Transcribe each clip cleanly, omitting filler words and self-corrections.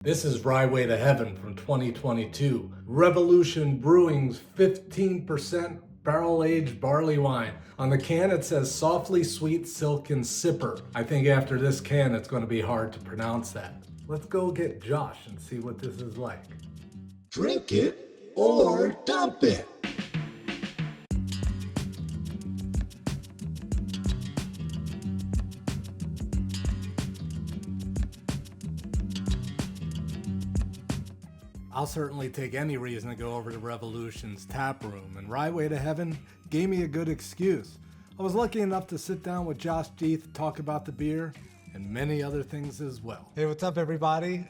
This is Ryeway to Heaven from 2022. Revolution Brewing's 15% barrel-aged barley wine. On the can it says softly sweet silken sipper. I think after this can it's going to be hard to pronounce that. Let's go get Josh and see what this is like. Drink it or dump it. I'll certainly take any reason to go over to Revolution's tap room, and Ryeway to Heaven gave me a good excuse. I was lucky enough to sit down with Josh Deth, talk about the beer, and many other things as well. Hey, what's up, everybody?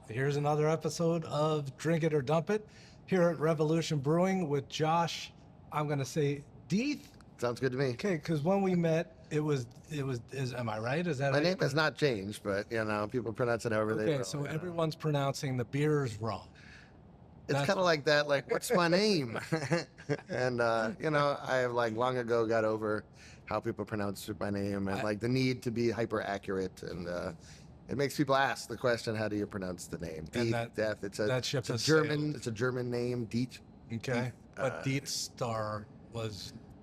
Here's another episode of Drink It or Dump It here at Revolution Brewing with Josh, I'm going to say Deth. Sounds good to me. Okay, because when we met, am I right? Is that My name has not changed, but people pronounce it however they will. Okay, so everyone's pronouncing the beers wrong. It's kind of like that, like, what's my name? And, I have long ago got over how people pronounce my name and the need to be hyper accurate. And it makes people ask the question, how do you pronounce the name? Deth. It's a German name, Diet. Okay, but Death Star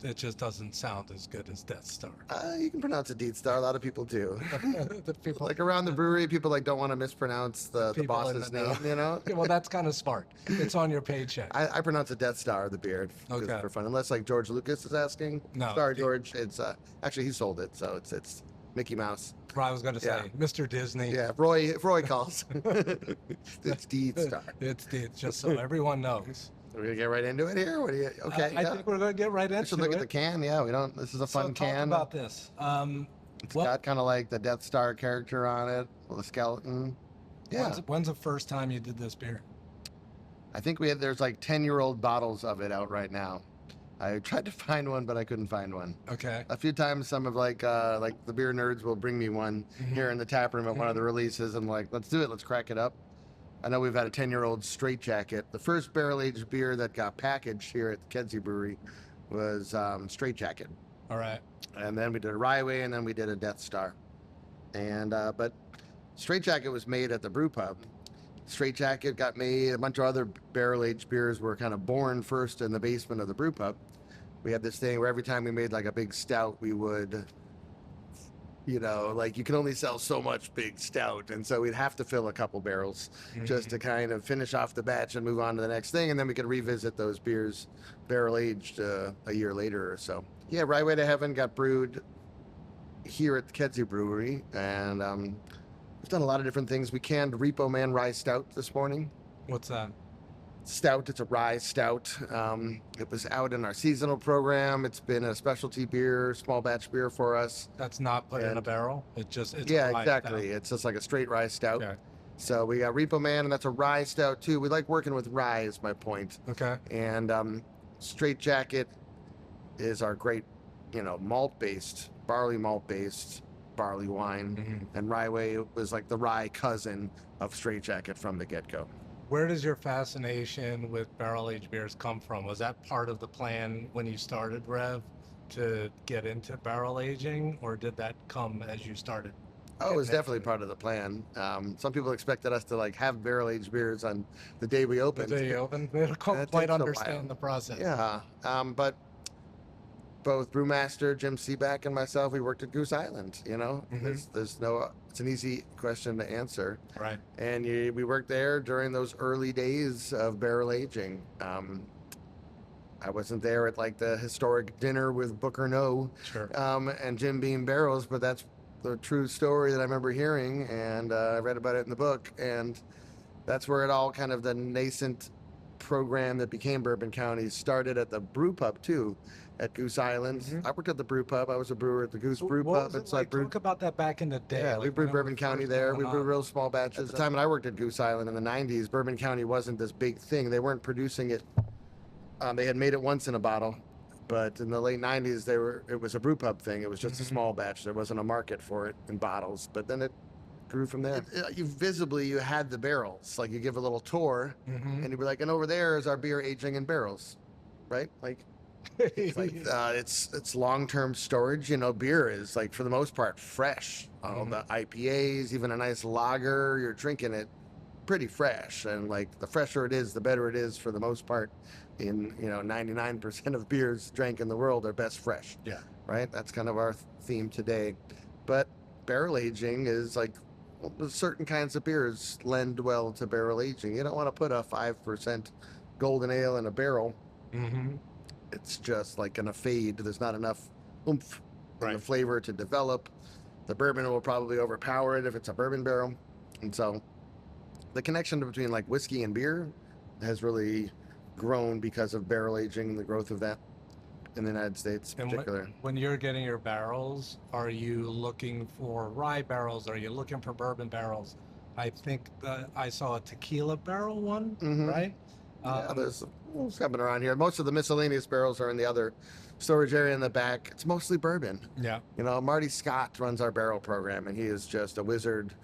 it just doesn't sound as good as Death Star. You can pronounce it Death Star. A lot of people do. The people, around the brewery, people don't want to mispronounce the boss's name, Well, that's kind of smart. It's on your paycheck. I pronounce it Death Star, the beer, okay, for fun. Unless George Lucas is asking. No. Sorry, George. It's actually he sold it, so it's Mickey Mouse. I was going to say, Mr. Disney. Yeah, if Roy calls. It's Death Star. It's just so everyone knows. We're gonna get right into it here. What do you? Okay. I think we're gonna get right into it. We should look at the can. Yeah, we don't. This is a fun can. Talk about this. It's got kind of like the Death Star character on it, with a skeleton. Yeah. When's the first time you did this beer? I think there's 10-year-old bottles of it out right now. I tried to find one, but I couldn't find one. Okay. A few times, some of the beer nerds will bring me one here in the tap room at one of the releases. I'm like, let's do it. Let's crack it up. I know we've had a 10-year-old Straight Jacket. The first barrel-aged beer that got packaged here at the Kedzie Brewery was Straight Jacket. All right. And then we did a Ryeway, and then we did a Death Star. And but Straight Jacket was made at the brew pub. Straight Jacket got made. A bunch of other barrel-aged beers were kind of born first in the basement of the brew pub. We had this thing where every time we made a big stout, we would, you can only sell so much big stout. And so we'd have to fill a couple barrels just to kind of finish off the batch and move on to the next thing. And then we could revisit those beers barrel-aged a year later or so. Yeah, Ryeway to Heaven got brewed here at the Kedzie Brewery. And we've done a lot of different things. We canned Repo Man Rye Stout this morning. What's that? Stout. It's a rye stout. It was out in our seasonal program. It's been a specialty beer, small batch beer for us. That's not put in a barrel. It's exactly. Stout. It's just like a straight rye stout. Okay. So we got Repo Man, and that's a rye stout too. We like working with rye, is my point. Okay. And Straight Jacket is our great, barley malt-based barley wine, and Ryeway was like the rye cousin of Straight Jacket from the get-go. Where does your fascination with barrel-aged beers come from? Was that part of the plan when you started Rev to get into barrel aging, or did that come as you started? Oh, it was definitely part of the plan. Some people expected us to have barrel-aged beers on the day we opened. The day you opened? They don't quite understand the process. Yeah, but both Brewmaster, Jim Seaback, and myself, we worked at Goose Island, There's no, it's an easy question to answer. Right. And we worked there during those early days of barrel aging. I wasn't there at the historic dinner with Booker No, sure, and Jim Beam Barrels, but that's the true story that I remember hearing, and I read about it in the book, and that's where it all kind of the nascent program that became Bourbon County started at the brew pub too, at Goose Island. I worked at the brew pub. I was a brewer at the Goose Brew Pub. Talk about that back in the day. Yeah, we brewed Bourbon County there. We brewed real small batches. At the time that I worked at Goose Island in the 90s, Bourbon County wasn't this big thing. They weren't producing it. They had made it once in a bottle, but in the late 90s, it was a brew pub thing. It was just a small batch. There wasn't a market for it in bottles, but then it grew from there. You had the barrels. You give a little tour, and you'd be like, and over there is our beer aging in barrels, right? It's long-term storage. Beer is for the most part fresh. All the IPAs, even a nice lager, you're drinking it pretty fresh, and like the fresher it is, the better it is for the most part. 99% of beers drank in the world are best fresh. Yeah. Right. That's kind of our theme today. But barrel aging is like certain kinds of beers lend well to barrel aging. You don't want to put a 5% golden ale in a barrel. Mm-hmm. It's just like gonna fade. There's not enough oomph in the Right. flavor to develop. The bourbon will probably overpower it if it's a bourbon barrel. And so the connection between like whiskey and beer has really grown because of barrel aging and the growth of that in the United States in And particular. when you're getting your barrels, are you looking for rye barrels? Are you looking for bourbon barrels? I think that I saw a tequila barrel one, Mhm. right? Yeah, there's coming around here. Most of the miscellaneous barrels are in the other storage area in the back. It's mostly bourbon. Yeah. Marty Scott runs our barrel program, and he is just a wizard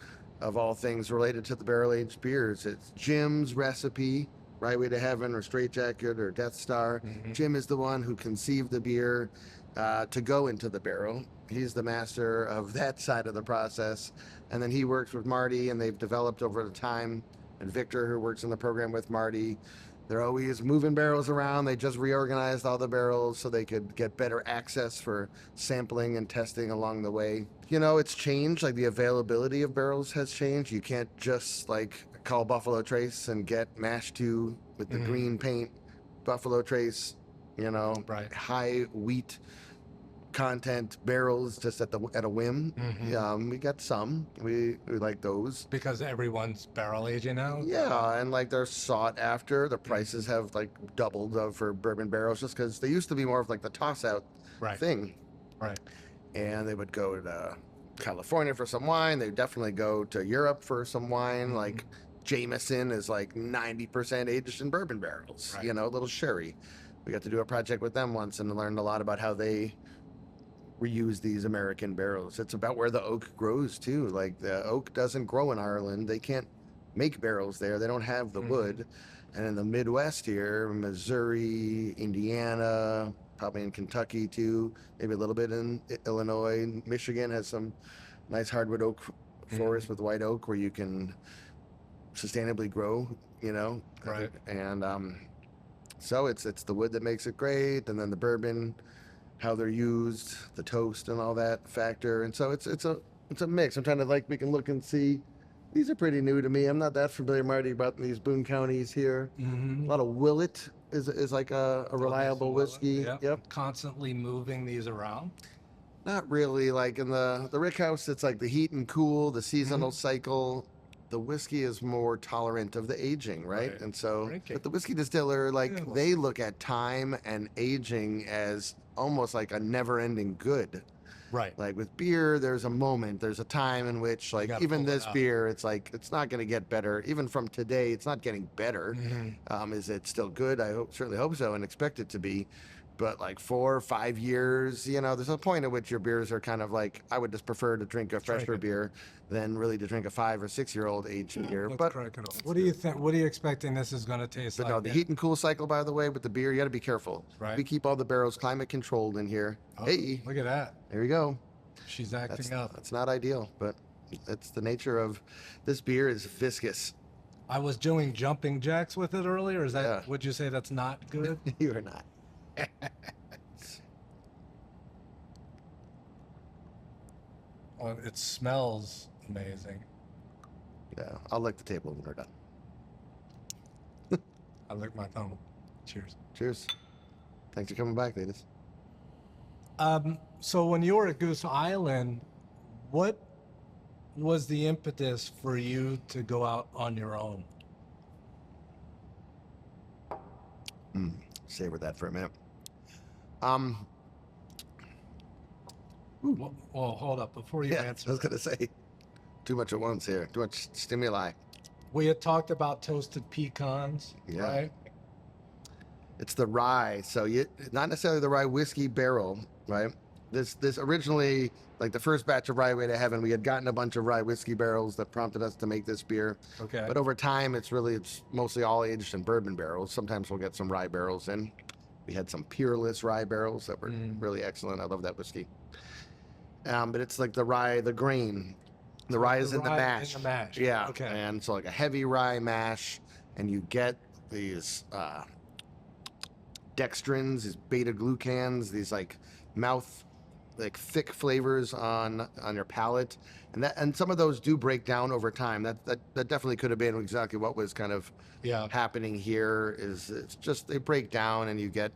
of all things related to the barrel-aged beers. It's Jim's recipe, Ryeway to Heaven or Straight Jacket or Death Star. Mhm. Jim is the one who conceived the beer to go into the barrel. He's the master of that side of the process. And then he works with Marty, and they've developed over the time. And Victor, who works in the program with Marty, they're always moving barrels around. They just reorganized all the barrels so they could get better access for sampling and testing along the way. It's changed. Like the availability of barrels has changed. You can't just like call Buffalo Trace and get mash 2 with the green paint Buffalo Trace, Right. high wheat content barrels just at a whim. We got some. We like those. Because everyone's barrel aging now. Yeah, and like they're sought after. The prices have like doubled for bourbon barrels just because they used to be more of like the toss out Right. thing. Right. And they would go to California for some wine. They definitely go to Europe for some wine. Like Jameson is like 90% aged in bourbon barrels. Right. A little sherry. We got to do a project with them once and learned a lot about how they reuse these American barrels. It's about where the oak grows too. Like the oak doesn't grow in Ireland. They can't make barrels there. They don't have the wood. And in the Midwest here, Missouri, Indiana, probably in Kentucky too, maybe a little bit in Illinois. Michigan has some nice hardwood oak forests with white oak where you can sustainably grow, Right. And so it's the wood that makes it great, and then the bourbon, how they're used, the toast and all that factor. And so it's a mix. I'm trying to we can look and see. These are pretty new to me. I'm not that familiar, Marty, about these Boone counties here. A lot of Willet is like a reliable whiskey. Yep. Constantly moving these around. Not really. Like in the Rick House, it's like the heat and cool, the seasonal cycle. The whiskey is more tolerant of the aging, right? And so, but the whiskey distiller, they look at time and aging as almost like a never-ending good. Right. Like with beer, there's a moment, there's a time in which, even this beer, it's it's not going to get better. Even from today, it's not getting better. Is it still good? Certainly hope so and expect it to be. But 4 or 5 years, there's a point at which your beers are kind of I would just prefer to drink a fresher beer than really to drink a 5 or 6 year old aged beer. But what do you think? What are you expecting this is going to taste like? no, the heat and cool cycle, by the way, with the beer, you got to be careful. Right. We keep all the barrels climate controlled in here. Oh, hey, look at that. there you go. She's acting up. That's not ideal, but it's the nature of this beer is viscous. I was doing jumping jacks with it earlier. Is that? Yeah. Would you say that's not good? You are not. Well, it smells amazing. Yeah, I'll lick the table when we're done. I lick my thumb. Cheers. Cheers. Thanks for coming back, ladies. So when you were at Goose Island, what was the impetus for you to go out on your own? Savor that for a minute. Well, hold up before you I answer. was gonna say, too much at once here. Too much stimuli. We had talked about toasted pecans, Yeah. right? It's the rye, so not necessarily the rye whiskey barrel, right? This originally, the first batch of Ryeway to Heaven, we had gotten a bunch of rye whiskey barrels that prompted us to make this beer. Okay. But over time, it's mostly all aged in bourbon barrels. Sometimes we'll get some rye barrels in. We had some Peerless rye barrels that were really excellent. I love that whiskey. But it's like the rye, the grain, The rye is in the rye mash. In the mash. Yeah. Okay. And so like a heavy rye mash, and you get these dextrins, these beta glucans, these like mouth, like thick flavors on your palate, and some of those do break down over time. That definitely could have been exactly what was kind of happening here. Is it's just they break down, and you get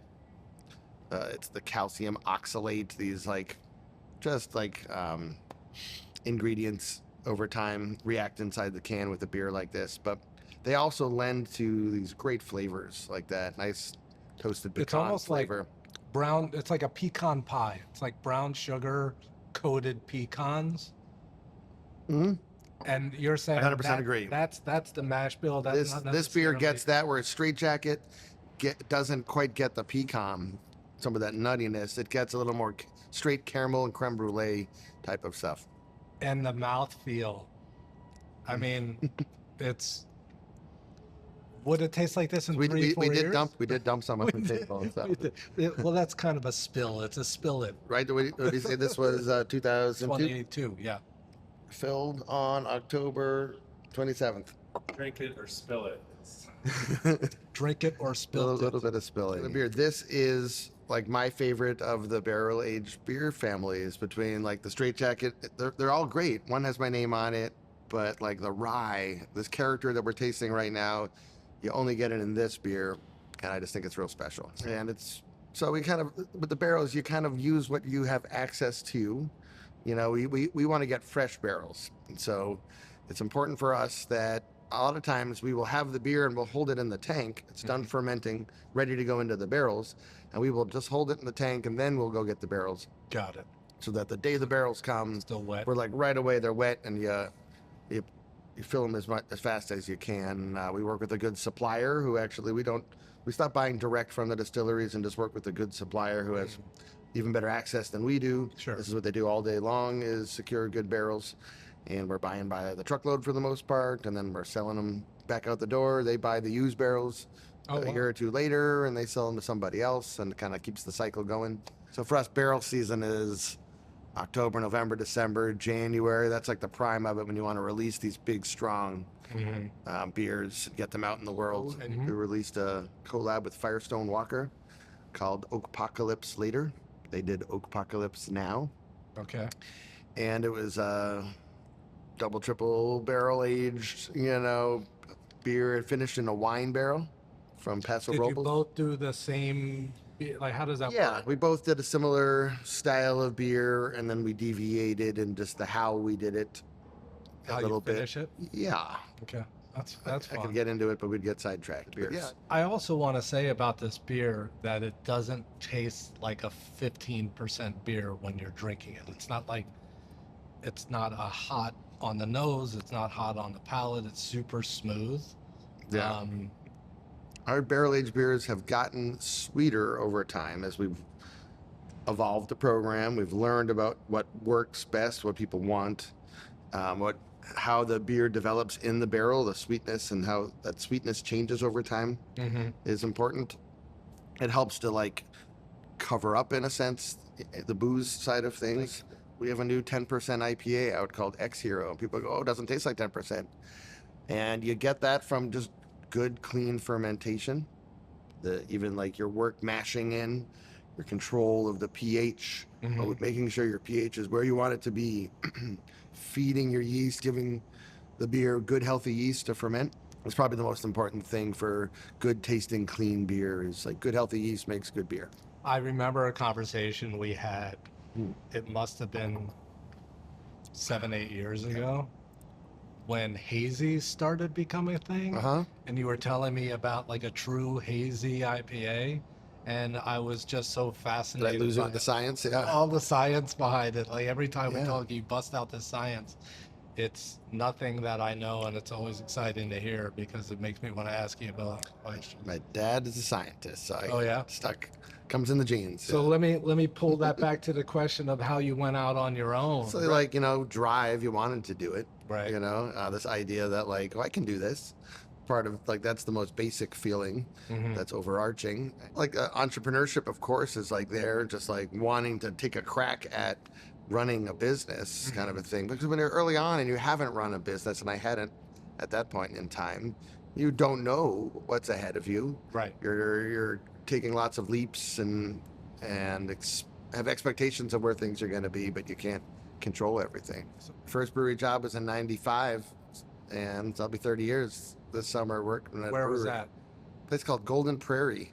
it's the calcium oxalate, these like just like ingredients over time react inside the can with a beer like this, but they also lend to these great flavors like that nice toasted pecan It's almost flavor. like brown. It's like a pecan pie. It's like brown sugar coated pecans. Mm-hmm. And you're saying 100% agree. That's the mash bill. That's This beer gets that, where Straight Jacket doesn't quite get the pecan, some of that nuttiness. It gets a little more straight caramel and creme brulee type of stuff. And the mouthfeel. I mean, it's. Would it taste like this in 3-4 years? We did dump some on the table and stuff. Well, that's kind of a spill. It's a spill it. Right? What did you say this was 2002? 22, yeah. Filled on October 27th. Drink it or spill it. Drink it or spill it. A little bit of spilling. The beer. This is like my favorite of the barrel aged beer families. Between like the Straight Jacket, they're all great. One has my name on it, but like the rye, this character that we're tasting right now, you only get it in this beer, and I just think it's real special. And it's so we kind of with the barrels, you kind of use what you have access to. You know, we want to get fresh barrels, and so it's important for us that a lot of times we will have the beer and we'll hold it in the tank. It's done fermenting, ready to go into the barrels, and we will just hold it in the tank, and then we'll go get the barrels. Got it. So that the day the barrels come, Still wet. we're like right away they're wet, and you fill them as fast as you can. We work with a good supplier who actually we stop buying direct from the distilleries and just work with a good supplier who has even better access than we do. Sure. This is what they do all day long, is secure good barrels, and we're buying by the truckload for the most part, and then we're selling them back out the door. They buy the used barrels a year or two later, and they sell them to somebody else, and it kind of keeps the cycle going. So for us, barrel season is October, November, December, January. That's like the prime of it when you want to release these big, strong beers, get them out in the world. And we released a collab with Firestone Walker called Oakpocalypse Later. They did Oakpocalypse Now. Okay. And it was double, triple barrel aged, beer. It finished in a wine barrel from Paso Did Robles. you both do the same? Like, how does that Yeah, work? we both did a similar style of beer, and then we deviated in just the how we did it How a little you bit. finish it? Yeah, Okay. That's I fun. could get into it, but we'd get sidetracked. Beers. Yeah, I also want to say about this beer that it doesn't taste like a 15% beer when you're drinking it. It's not a hot on the nose. It's not hot on the palate. It's super smooth. Yeah. Our barrel aged beers have gotten sweeter over time as we've evolved the program. We've learned about what works best, what people want, how the beer develops in the barrel, the sweetness, and how that sweetness changes over time is important. It helps to cover up, in a sense, the booze side of things. We have a new 10% IPA out called X Hero. People go, oh, it doesn't taste like 10%. And you get that from just good, clean fermentation. Even your work mashing in, your control of the pH, making sure your pH is where you want it to be, feeding your yeast, giving the beer good, healthy yeast to ferment. It's probably the most important thing for good tasting, clean beer is good, healthy yeast makes good beer. I remember a conversation we had. It must have been 7-8 years ago when hazy started becoming a thing. And you were telling me about a true hazy IPA, and I was just so fascinated. Did I lose it with the science? Yeah. All the science behind it. Every time we talk, you bust out the science. It's nothing that I know, and it's always exciting to hear because it makes me want to ask you about questions. My dad is a scientist, so comes in the genes. So let me pull that back to the question of how you went out on your own. So drive, you wanted to do it. Right. This idea that I can do this. Part of that's the most basic feeling that's overarching. Entrepreneurship, of course, is there just wanting to take a crack at running a business kind of a thing. Because when you're early on and you haven't run a business, and I hadn't at that point in time, you don't know what's ahead of you. Right. You're taking lots of leaps and have expectations of where things are going to be, but you can't control everything. First brewery job was in '95, and I'll be 30 years this summer working at a Where was brewery. that? A place called Golden Prairie,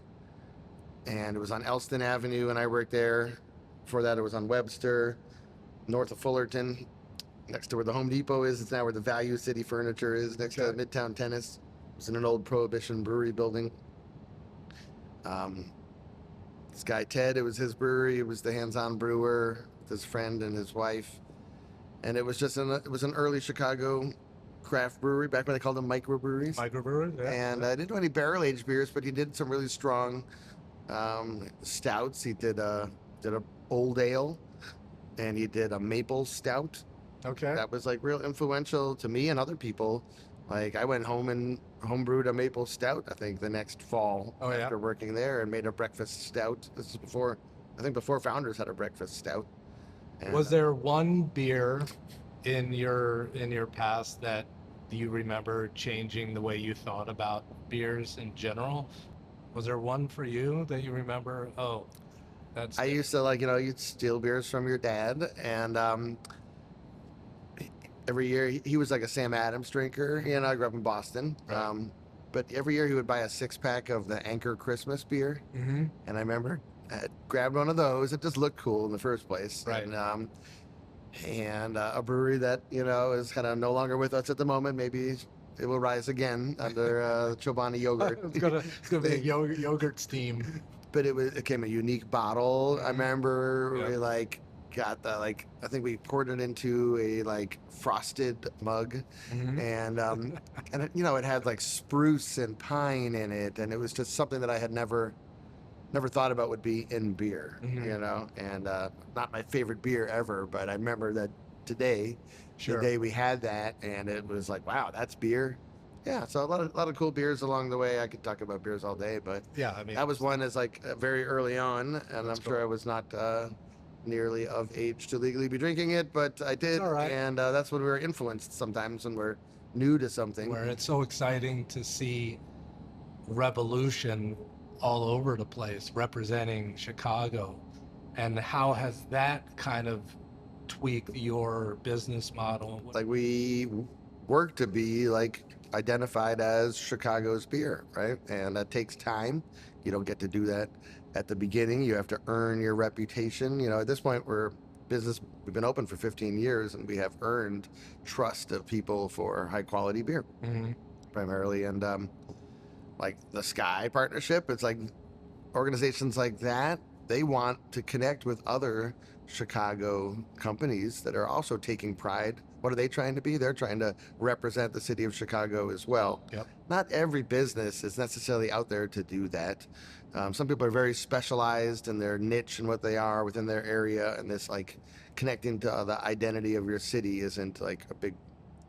and it was on Elston Avenue, and I worked there. Before that, it was on Webster, north of Fullerton, next to where the Home Depot is. It's now where the Value City Furniture is, next to Midtown Tennis. It was in an old Prohibition brewery building. This guy Ted, it was his brewery. It was the hands-on brewer with his friend and his wife, and it was just it was an early Chicago craft brewery back when they called them microbreweries. Microbrewery, yeah. And I didn't do any barrel-aged beers, but he did some really strong stouts. He did a old ale, and he did a maple stout. Okay. That was like real influential to me and other people. Like I went home and homebrewed a maple stout, I think, the next fall after working there, and made a breakfast stout. This is before Founders had a breakfast stout. And, was there one beer in your past that you remember changing the way you thought about beers in general? Was there one for you that you remember? Oh, that's. I used to you'd steal beers from your dad, and every year he was like a Sam Adams drinker. I grew up in Boston. Right. But every year he would buy a 6-pack of the Anchor Christmas beer. Mm-hmm. And I remember I grabbed one of those. It just looked cool in the first place. Right. And a brewery that, is kind of no longer with us at the moment. Maybe it will rise again under Chobani yogurt. It's gonna be a yogurt steam. But it came a unique bottle. I remember we got the I think we poured it into a frosted mug, and it had spruce and pine in it, and it was just something that I had never thought about would be in beer, and not my favorite beer ever, but I remember that today, the day we had that, and it was like, wow, that's beer. Yeah, so a lot of cool beers along the way. I could talk about beers all day, but that was one as very early on, and I'm sure I was not nearly of age to legally be drinking it, but I did, and that's when we were influenced sometimes when we're new to something. Where it's so exciting to see Revolution all over the place representing Chicago, and how has that kind of tweaked your business model? We work to be identified as Chicago's beer, right? And that takes time. You don't get to do that at the beginning. You have to earn your reputation. At this point, we've been open for 15 years, and we have earned trust of people for high quality beer, primarily. And the Sky partnership, it's organizations like that, they want to connect with other Chicago companies that are also taking pride. What are they trying to be? They're trying to represent the city of Chicago as well. Yep. Not every business is necessarily out there to do that. Some people are very specialized in their niche and what they are within their area, and this connecting to the identity of your city isn't a big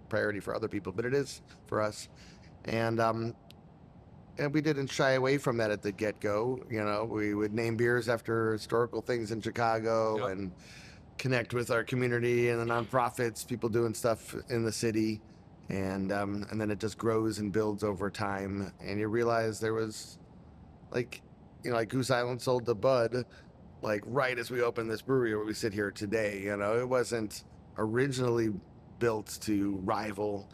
priority for other people, but it is for us. And we didn't shy away from that at the get-go. We would name beers after historical things in Chicago, and connect with our community and the nonprofits, people doing stuff in the city, and then it just grows and builds over time. And you realize there was Goose Island sold to Bud right as we opened this brewery where we sit here today. It wasn't originally built to rival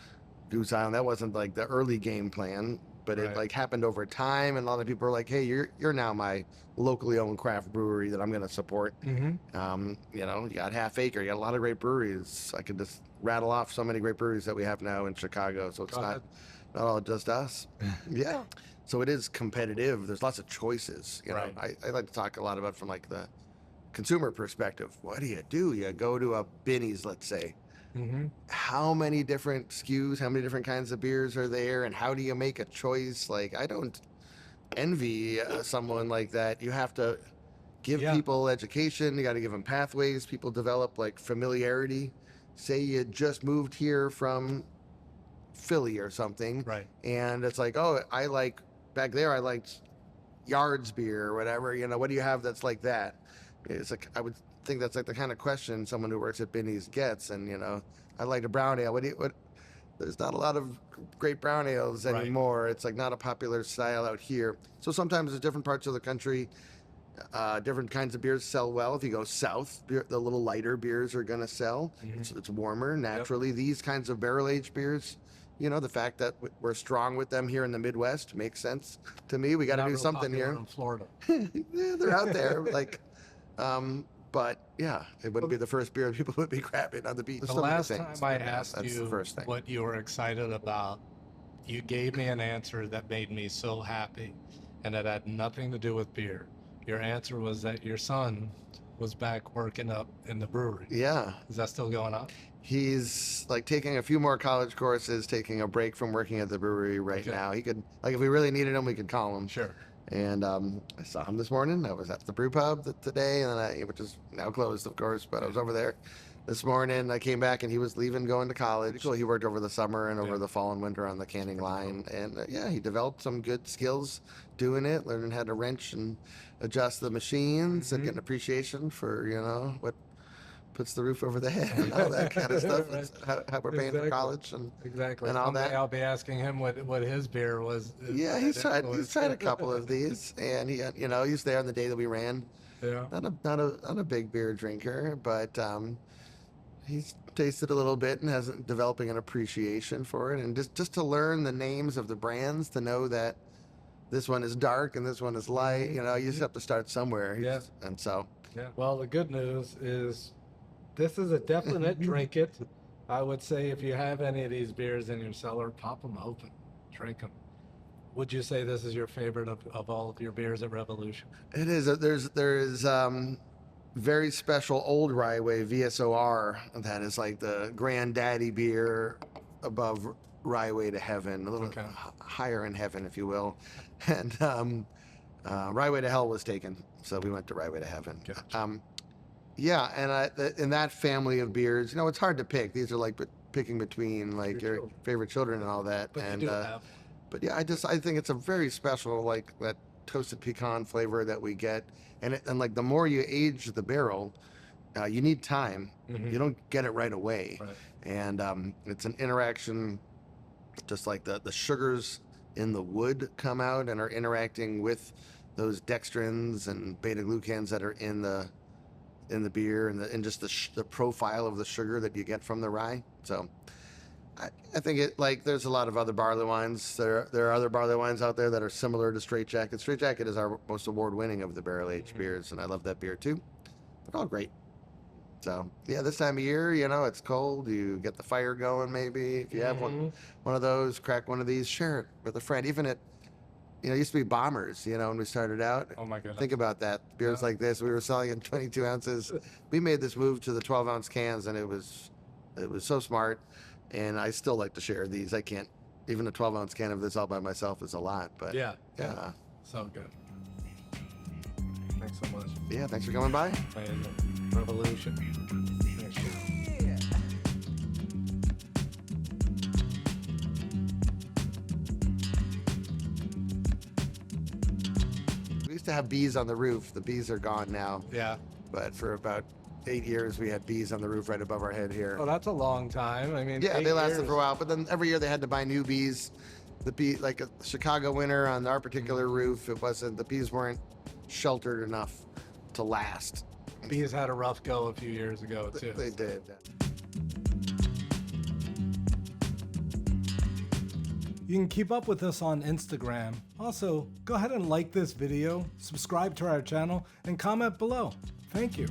Goose Island. That wasn't the early game plan, but it happened over time, and a lot of people are like, hey, you're now my locally owned craft brewery that I'm going to support. You got Half Acre, you got a lot of great breweries. I could just rattle off so many great breweries that we have now in Chicago, so it's not all just us. Yeah. So it is competitive. There's lots of choices. I like to talk a lot about from the consumer perspective. What do? You go to a Binny's, let's say. How many different SKUs, how many different kinds of beers are there, and how do you make a choice? I don't envy someone like that. You have to give people education. You got to give them pathways. People develop familiarity. Say you just moved here from Philly or something, and it's back there I liked Yards beer or whatever. What do you have that's like that? It's think that's like the kind of question someone who works at Binny's gets. And, you know, I like a brown ale. There's not a lot of great brown ales Right. anymore. It's like not a popular style out here. So sometimes in different parts of the country, different kinds of beers sell well. If you go south, the little lighter beers are going to sell. It's warmer naturally. These kinds of barrel-aged beers, you know, the fact that we're strong with them here in the Midwest makes sense to me. We got to Not do real something popular here. in Florida. Yeah, they're out there. Like, but yeah, it wouldn't be the first beer people would be grabbing on the beach. The So many last things, time I but yeah, asked that's the you first thing. what you were excited about, you gave me an answer that made me so happy, and it had nothing to do with beer. Your answer was that your son was back working up in the brewery. Yeah, Is that still going on? he's like taking a few more college courses, taking a break from working at the brewery right Okay. now. He could, like, if we really needed him, we could call him. Sure. And I saw him this morning. I was at the brew pub today, and which is now closed, of course, but I was over there this morning. I came back, and he was leaving, going to college. Well, he worked over the summer and over the fall and winter on the canning line. And yeah, he developed some good skills doing it, learning how to wrench and adjust the machines and getting appreciation for, you know, what puts the roof over the head and all that kind of stuff. Right. It's how we're paying for Exactly. college and Exactly. and all Someday that. I'll be asking him what his beer was. Yeah, he's tried a couple of these, and he, you know, he was there on the day that we ran. Yeah. Not a big beer drinker, but he's tasted a little bit and has developing an appreciation for it, and just to learn the names of the brands, to know that this one is dark and this one is light. You know, you just have to start somewhere. Yeah. And so Yeah. Well, the good news is this is a definite drink it. I would say if you have any of these beers in your cellar, pop them open, drink them. Would you say this is your favorite of all of your beers at Revolution? it is. There is very special old Ryeway VSOR that is like the granddaddy beer above Ryeway to heaven, a little Okay. higher in heaven, if you will. And Ryeway to hell was taken, so we went to Ryeway to heaven. Gotcha. Yeah, and in that family of beers, you know, it's hard to pick. These are like picking between like your children. favorite children and all that. But and you do have. but yeah, I think it's a very special, like that toasted pecan flavor that we get, and like the more you age the barrel, you need time. Mhm. You don't get it right away, Right. and it's an interaction, just like the sugars in the wood come out and are interacting with those dextrins and beta glucans that are in the beer, and just the profile of the sugar that you get from the rye. So I think it, like, there's a lot of other barley wines. There are other barley wines out there that are similar to Straight Jacket. Straight Jacket is our most award-winning of the barrel-aged beers, and I love that beer too. They're all great. So yeah, this time of year, you know, it's cold. You get the fire going, maybe. If you have one of those, crack one of these, share it with a friend. Even at, you know, it used to be Bombers, you know, when we started out. Oh my goodness. Think about that. Beers like this, we were selling in 22 ounces. We made this move to the 12-ounce cans, and it was so smart. And I still like to share these. I can't, even a 12-ounce can of this all by myself is a lot. But Yeah. yeah, So good. Thanks so much. yeah. Thanks for coming by. Amazing. Revolution. Thanks, Jim. We used to have bees on the roof. The bees are gone now. Yeah. But for about 8 years, we had bees on the roof right above our head here. Oh, that's a long time. I mean, Yeah, 8 they lasted years. for a while, but then every year they had to buy new bees. The bee, like a Chicago winter on our particular roof, the bees weren't sheltered enough to last. Bees had a rough go a few years ago too. They did. You can keep up with us on Instagram. Also, go ahead and like this video, subscribe to our channel, and comment below. Thank you.